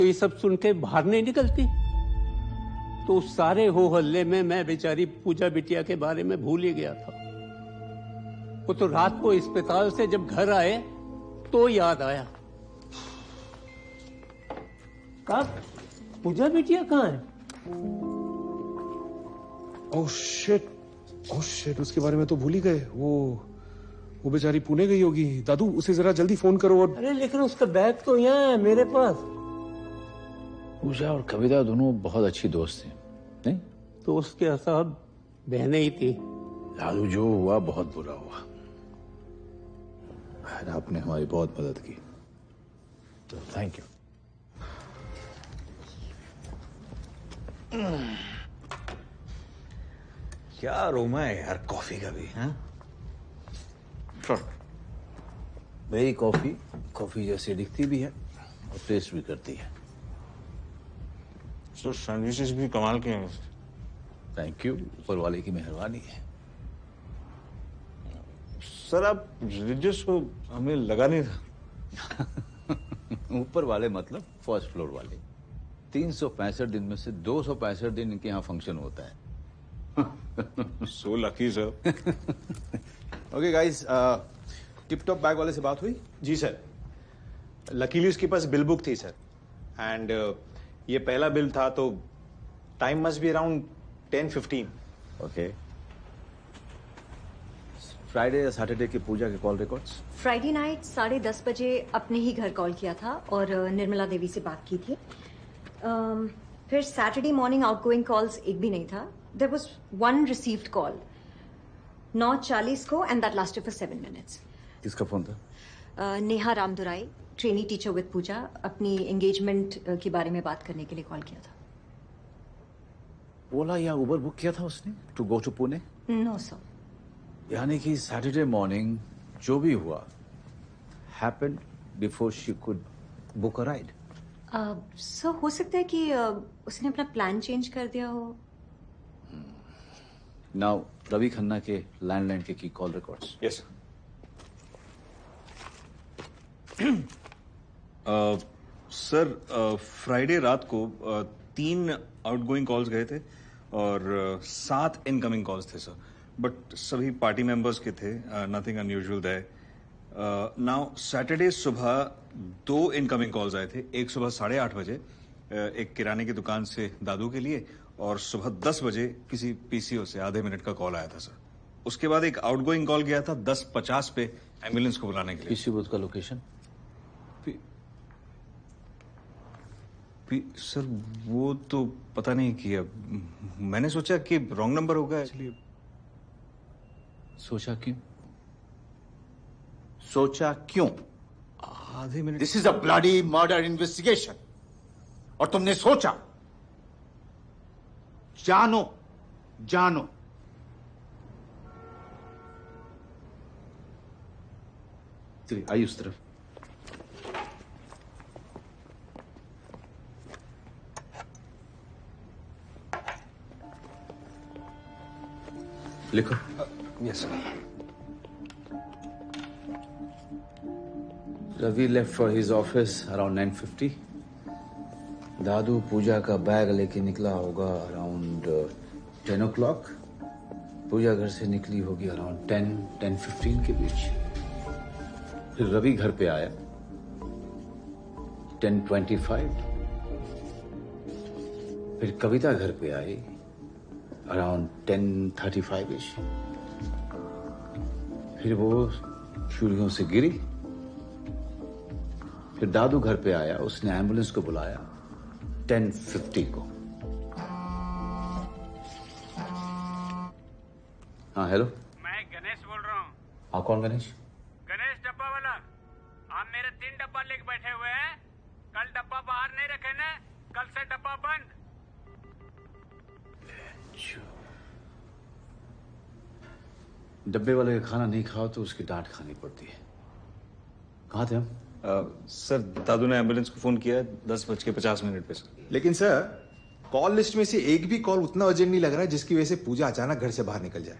तो ये सब सुन के बाहर नहीं निकलती? तो उस सारे हो हल्ले में मैं बेचारी पूजा बिटिया के बारे में भूल ही गया था। वो तो रात को अस्पताल से जब घर आए तो याद आया। कब? पूजा बिटिया कहाँ है? ओह शिट, उसके बारे में तो भूल ही गए। वो बेचारी पुणे गई होगी। दादू उसे जरा जल्दी फोन करो। और अरे लेकिन उसका बैग तो यहाँ है मेरे पास। पूजा और कविता दोनों बहुत अच्छी दोस्त थी, नहीं? तो उसके साथ बहनें ही थी। दादू जो हुआ बहुत बुरा हुआ। आपने हमारी बहुत मदद की, तो थैंक यू। क्या अरोमा है यार कॉफी का भी, हाँ? मेरी कॉफी जैसी दिखती भी है और टेस्ट भी करती है। तो सैंडविचेस भी कमाल के हैं। थैंक यू, ऊपर वाले की मेहरबानी है। सर आप रिलीजियस हो, हमें लगा नहीं था। ऊपर वाले मतलब फर्स्ट फ्लोर वाले। 365 दिन में से 265 दिन इनके यहाँ फंक्शन होता है। So lucky sir. Okay guys, tip top bag वाले से बात हुई? जी सर, लकीली उसके पास बिल बुक थी सर। एंड ये पहला बिल था तो time must be around 10:15। Okay. Friday या सैटरडे की पूजा के कॉल रिकॉर्ड्स? फ्राइडे नाइट 10:30 बजे अपने ही घर कॉल किया था और निर्मला देवी से बात की थी। फिर सैटरडे मॉर्निंग आउटगोइंग कॉल्स एक भी नहीं था। There was one received call 9:40 को and that lasted for 7 minutes. किसका फोन था? Neha Ramdurai, trainee teacher with Pooja, अपनी एंगेजमेंट के बारे में बात करने के लिए कॉल किया था। ओला या उबर बुक किया था उसने to go to Pune? No sir. यानी कि सैटरडे मॉर्निंग जो भी हुआ happened before she could book a ride. Sir हो सकता है कि उसने अपना प्लान चेंज कर दिया हो। नाउ रवि खन्ना के लैंडलाइन के की call records? Yes sir, Friday रात को 3 आउटगोइंग कॉल्स गए थे और 7 इनकमिंग कॉल्स थे सर, बट सभी पार्टी मेंबर्स के थे। Nothing unusual there. Now Saturday सुबह 2 इनकमिंग कॉल्स आए थे। एक सुबह 8:30 बजे एक किराने की दुकान से दादू के लिए, और सुबह 10 बजे किसी पीसीओ से आधे मिनट का कॉल आया था सर। उसके बाद एक आउटगोइंग कॉल गया था 10:50 पे एम्बुलेंस को बुलाने के लिए। पीसी बूथ का लोकेशन? सर वो तो पता नहीं किया, मैंने सोचा कि रॉन्ग नंबर होगा इसलिए। सोचा क्यों? सोचा क्यों? आधे minute. This is a bloody murder investigation और तुमने सोचा। जानो जानो। चलिए आइए उस तरफ। लिखो। Yes sir. Ravi left for his office around 9:50। दादू पूजा का बैग लेके निकला होगा अराउंड 10 o'clock। पूजा घर से निकली होगी अराउंड 10-10:15 के बीच। फिर रवि घर पे आया 10:25। फिर कविता घर पे आई अराउंड 10:35 फिर वो सीढ़ियों से गिरी। फिर दादू घर पे आया, उसने एम्बुलेंस को बुलाया 10:50 को। हाँ हेलो, मैं गणेश बोल रहा हूँ। हाँ कौन गणेश? गणेश डब्बा वाला। आप मेरे 3 डब्बा लेके बैठे हुए हैं। कल डब्बा बाहर नहीं रखे ना, कल से डब्बा बंद। डब्बे वाले का खाना नहीं खाओ तो उसकी डांट खानी पड़ती है। कहाँ थे हम? सर दादू ने एम्बुलेंस को फोन किया 10:50 पे सर। लेकिन सर कॉल लिस्ट में से एक भी कॉल उतना अर्जेंट नहीं लग रहा है जिसकी वजह से पूजा अचानक घर से बाहर निकल जाए।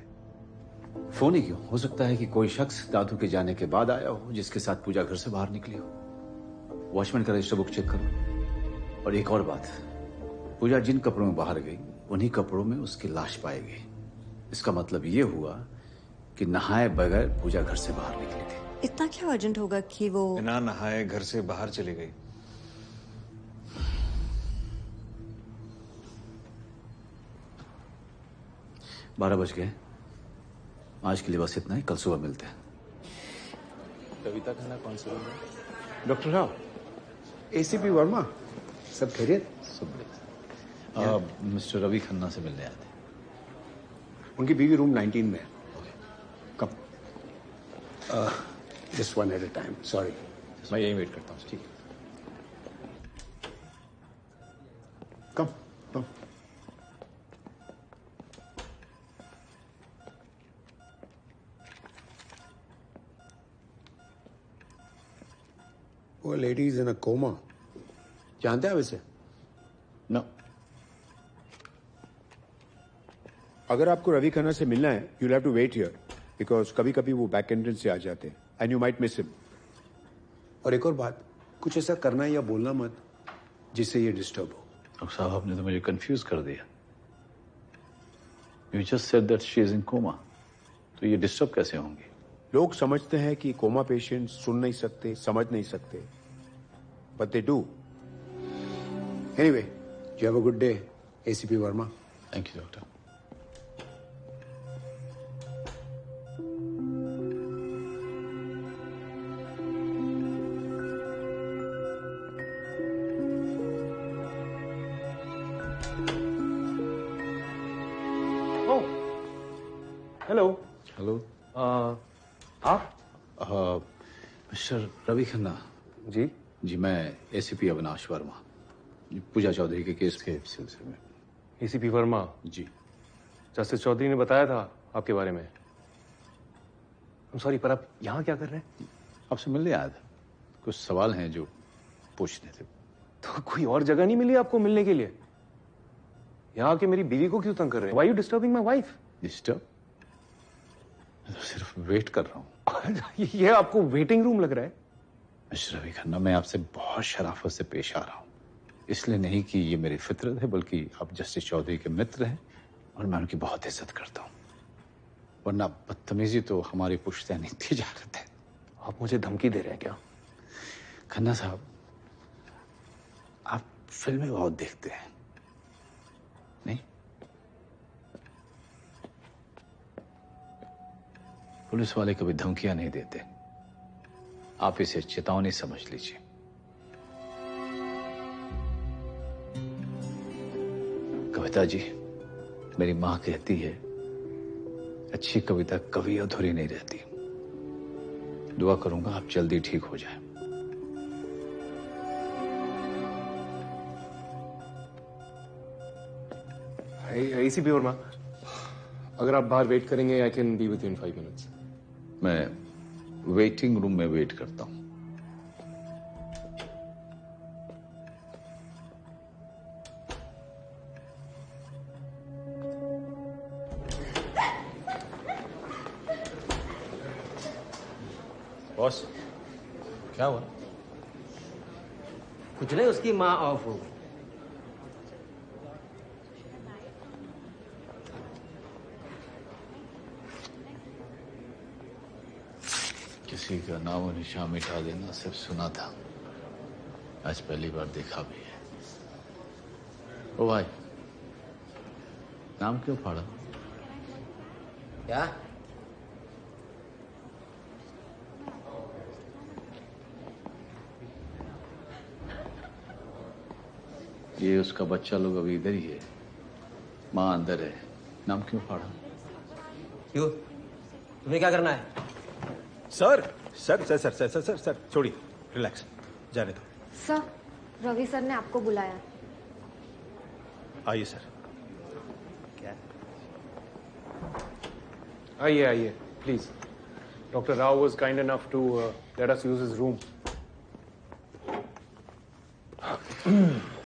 फोन ही क्यों? हो सकता है कि कोई शख्स दादू के जाने के बाद आया हो जिसके साथ पूजा घर से बाहर निकली हो। वॉचमैन का रजिस्टर बुक चेक करो। और एक और बात, पूजा जिन कपड़ों में बाहर गई उन्हीं कपड़ों में उसकी लाश पाई गई। इसका मतलब ये हुआ कि नहाए बगैर पूजा घर से बाहर निकली थी। इतना क्या अर्जेंट होगा कि वो बिना नहाए घर से बाहर चली गई? बारह बज गए। आज के लिए बस इतना ही, कल सुबह मिलते हैं। कविता खन्ना कौन सा है? डॉक्टर राव, एसीपी वर्मा, सब खैरियत? सब बढ़िया। मिस्टर रवि खन्ना से मिलने आए थे। उनकी बीवी रूम 19 में है। कब? Just one at a time, sorry. मैं यही वेट करता हूँ। ठीक है। कम कम। वो लेडीज इन अ कोमा, जानते हैं वैसे? No. अगर आपको रवि खन्ना से मिलना है, you'll have to wait here, because कभी कभी वो बैक एंट्रेंस से आ जाते हैं, and you might miss him. और एक और बात, कुछ ऐसा करना या बोलना मत जिससे ये डिस्टर्ब हो। डॉक्टर साहब, आपने तो मुझे कंफ्यूज कर दिया। You just said that she is in coma. तो ये डिस्टर्ब कैसे होंगी? लोग समझते हैं कि कोमा पेशेंट सुन नहीं सकते, समझ नहीं सकते, but they do. Anyway, you have a good day, ACP Verma. Thank you, doctor. Oh, hello. Hello. आप? मिस्टर रवि खन्ना। जी? जी, मैं एसीपी अविनाश वर्मा, पूजा चौधरी के केस के सिलसिले में। एसीपी वर्मा? जी। जस्टिस चौधरी ने बताया था आपके बारे में। सॉरी, पर आप यहाँ क्या कर रहे हैं? आपसे मिलने आया था, कुछ सवाल हैं जो पूछने थे। तो कोई और जगह नहीं मिली आपको मिलने के लिए? यहाँ आके मेरी बीवी को क्यों तंग कर रहे हैं? Why are you disturbing my wife? Disturb? मैं तो सिर्फ वेट कर रहा हूँ। ये आपको वेटिंग रूम लग रहा है? मिस्टर रवि खन्ना, मैं आपसे बहुत शराफत से पेश आ रहा हूँ। इसलिए नहीं कि ये मेरी फितरत है, बल्कि आप जस्टिस चौधरी के मित्र हैं और मैं उनकी बहुत इज्जत करता हूँ। वरना बदतमीजी तो हमारी पुश्तैनी तिजारत है। आप मुझे धमकी दे रहे हैं क्या? खन्ना साहब, आप फिल्में बहुत देखते हैं, नहीं? पुलिस वाले कभी धमकियां नहीं देते। आप इसे चेतावनी समझ लीजिए। कविता जी, मेरी मां कहती है, अच्छी कविता कभी अधूरी नहीं रहती। दुआ करूंगा आप जल्दी ठीक हो जाएं। एसीपी वर्मा, अगर आप बाहर वेट करेंगे, I can be with in 5 minutes. मैं वेटिंग रूम में वेट करता हूं। बॉस, क्या हुआ? कुछ नहीं, उसकी माँ ऑफ हो गई। किसी का नाम और निशान मिटा देना सिर्फ सुना था, आज पहली बार देखा भी है। ओ भाई, नाम क्यों फाड़ा? क्या? ये उसका बच्चा लोग अभी इधर ही है, माँ अंदर है, नाम क्यों फाड़ा? क्यों? तुम्हें क्या करना है? Sir sir sir sir sir sir sir sir छोड़िए, रिलैक्स, जाने दो। सर, रवि सर ने आपको बुलाया। आइए सर। क्या? आइए आइए, please. Doctor Rao was kind enough to let us use his room.